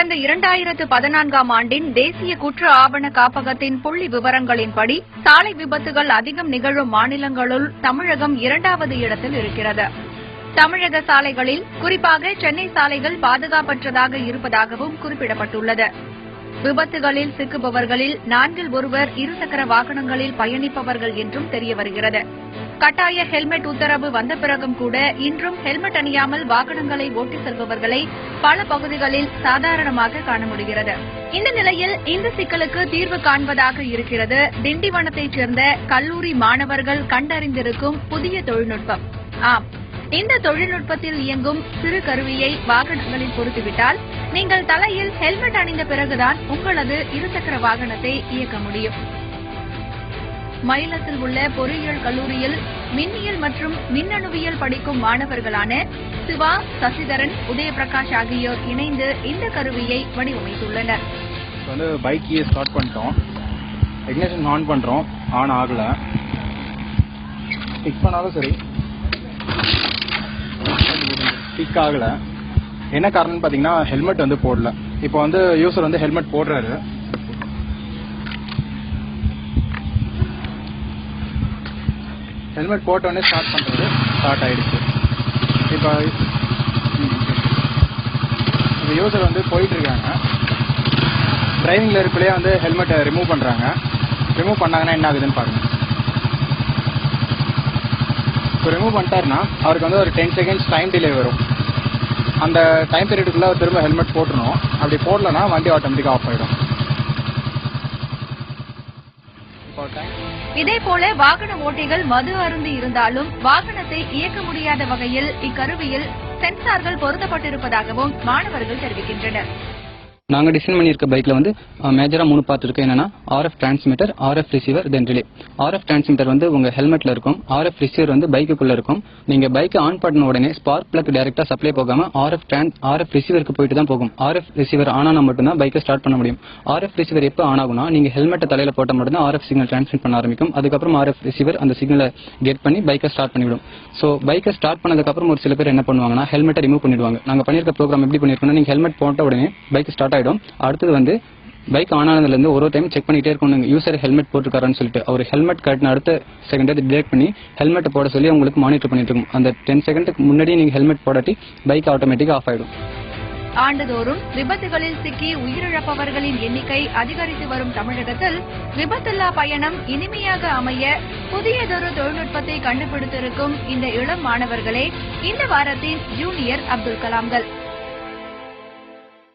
கடந்த 2014ஆம் ஆண்டின் தேசிய குற்ற ஆவண காப்பகத்தின் புள்ளி விவரங்களின்படி சாலை விபத்துகள் அதிகம் நிகழும் மாநிலங்களுள் தமிழகம் 2வது இடத்தில் இருக்கிறது. தமிழக சாலைகளில் குறிப்பாக சென்னை சாலைகள் பாதுகாப்பற்றதாக இருப்பதாகவும் குறிப்பிடப்பட்டுள்ளது. விபத்துகளில் சிக்குபவர்களில் 4 ஒருவர் இருசக்கர வாகனங்களில் பயணிப்பவர்கள் என்றும் தெரியவருகிறது. கட்டாய ஹெல்மெட் உத்தரவு வந்த பிறகும் கூட இன்றும் ஹெல்மெட் அணியாமல் வாகனங்களை ஓட்டிச் செல்பவர்களை பல பகுதிகளில் சாதாரணமாக காண முடிகிறது. இந்த நிலையில் இந்த சிக்கலுக்கு தீர்வு காண்பதாக இருக்கிறது திண்டிவனத்தைச் சேர்ந்த கல்லூரி மாணவர்கள் கண்டறிந்திருக்கும் புதிய தொழில்நுட்பம். ஆம், இந்த தொழில்நுட்பத்தில் இயங்கும் சிறு கருவியை வாகனங்களில் பொருத்திவிட்டால் நீங்கள் தலையில் ஹெல்மெட் அணிந்த பிறகுதான் உங்களது இருசக்கர வாகனத்தை இயக்க முடியும். மயிலத்தில் உள்ள பொறியியல் கல்லூரியில் மின்னியல் மற்றும் மின்னணுவியல் படிக்கும் மாணவர்களான சிவா, சசிதரன், உதயபிரகாஷ் ஆகியோர் இணைந்து இந்த கருவியை வடிவமைத்துள்ளனர். பைக் ஸ்டார்ட் பண்ணிட்டோம், இக்னிஷன் ஆன் பண்றோம், ஆன் ஆகல, கிக் பண்ணாலும் சரி கிக் ஆகல. என்ன காரணம்னு பாத்தீங்கன்னா ஹெல்மெட் போடல. இப்போ யூசர் ஹெல்மெட் போடுறாரு, ஹெல்மெட் போட்டோடனே ஸ்டார்ட் பண்றது ஸ்டார்ட் ஆயிடுச்சு. இப்போ யூசர் போயிட்டு இருக்காங்க, டிரைவிங்ல இருக்கலையே ஹெல்மெட்டை ரிமூவ் பண்றாங்க. ரிமூவ் பண்ணாங்கன்னா என்ன ஆகுதுன்னு பாருங்க. இப்போ ரிமூவ் பண்ணிட்டாருன்னா அவருக்கு ஒரு 10 செகண்ட்ஸ் டைம் டிலே வரும். அந்த டைம் பீரியடுக்குள்ள திரும்ப ஹெல்மெட் போட்டுருணும். அப்படி போடலன்னா வண்டி ஆட்டோமேட்டிக்கா ஆஃப் ஆயிடும். இதேபோல வாகன ஓட்டிகள் மது அருந்தி இருந்தாலும் வாகனத்தை இயக்க முடியாத வகையில் இக்கருவியில் சென்சார்கள் பொருத்தப்பட்டிருப்பதாகவும் மாணவர்கள் தெரிவிக்கின்றனர். நாங்க டிசைன் பண்ணியிருக்க பைக்ல மேஜரா 3 பார்ட் இருக்கு. என்னன்னா RF டிரான்ஸ்மிட்டர், RF ரிசீவர், தென் ரிலே. RF டிரான்ஸ்மிட்டர் உங்க ஹெல்மெட்ல இருக்கும். RF ரிசீவர் பைக்குள்ள இருக்கும். நீங்க பைக்கை ஆன் பண்ண உடனே ஸ்பார்க் பிளக் டைரக்டா சப்ளை போகாம RF ரிசீவருக்கு போயிட்டு தான் போகும். RF ரிசீவர் ஆன் ஆனா மட்டும்தான் பைக்கை ஸ்டார்ட் பண்ண முடியும். RF ரிசீவர் எப்போ ஆன் ஆகும்னா நீங்க ஹெல்மெட்டை தலையில போட்ட மட்டும் தான் RF சிக்னல் டிரான்ஸ்மிட் பண்ண ஆரம்பிக்கும். அதுக்கப்புறம் RF ரிசீவர் அந்த சிக்னலை கெட் பண்ணி பைக்கை ஸ்டார்ட் பண்ணிவிடும். சோ பைக்கை ஸ்டார்ட் பண்ணதுக்கு அப்புறம் ஒரு சில பேர் என்ன பண்ணுவாங்கன்னா ஹெல்மெட்டை ரிமூவ் பண்ணிடுவாங்க. நாங்க பண்ணிருக்க ப்ரோக்ராம் எப்படி பண்ணிருக்கோம்னா நீங்க ஹெல்மெட் போட்ட உடனே பைக் ஸ்டார்ட் ஆயிடும். அடுத்தது பைக் ஆன் ஆனதுல இருந்து ஒரு டைம் செக் பண்ணிட்டே இருக்கணும் யூசர் ஹெல்மெட் போட்டுருக்காருன்னு சொல்லிட்டு. அவர் ஹெல்மெட் கட்டின அடுத்த செகண்ட் டிடெக்ட் பண்ணி ஹெல்மெட் போட சொல்லி உங்களுக்கு மானிட்டர் பண்ணிட்டு இருக்கும். அந்த 10 செகண்டுக்கு முன்னாடி நீங்க ஹெல்மெட் போடாட்டி பைக் ஆட்டோமேட்டிக்கா ஆஃப் ஆயிடும். ஆண்டுதோறும் விபத்துகளில் சிக்கி உயிரிழப்பவர்களின் எண்ணிக்கை அதிகரித்து வரும் தமிழகத்தில் விபத்தில்லா பயணம் இனிமையாக அமைய புதியதொரு தொழில்நுட்பத்தை கண்டுபிடித்திருக்கும் இந்த இளம் மாணவர்களே இந்த வாரத்தின் ஜூனியர் அப்துல் கலாம்கள்.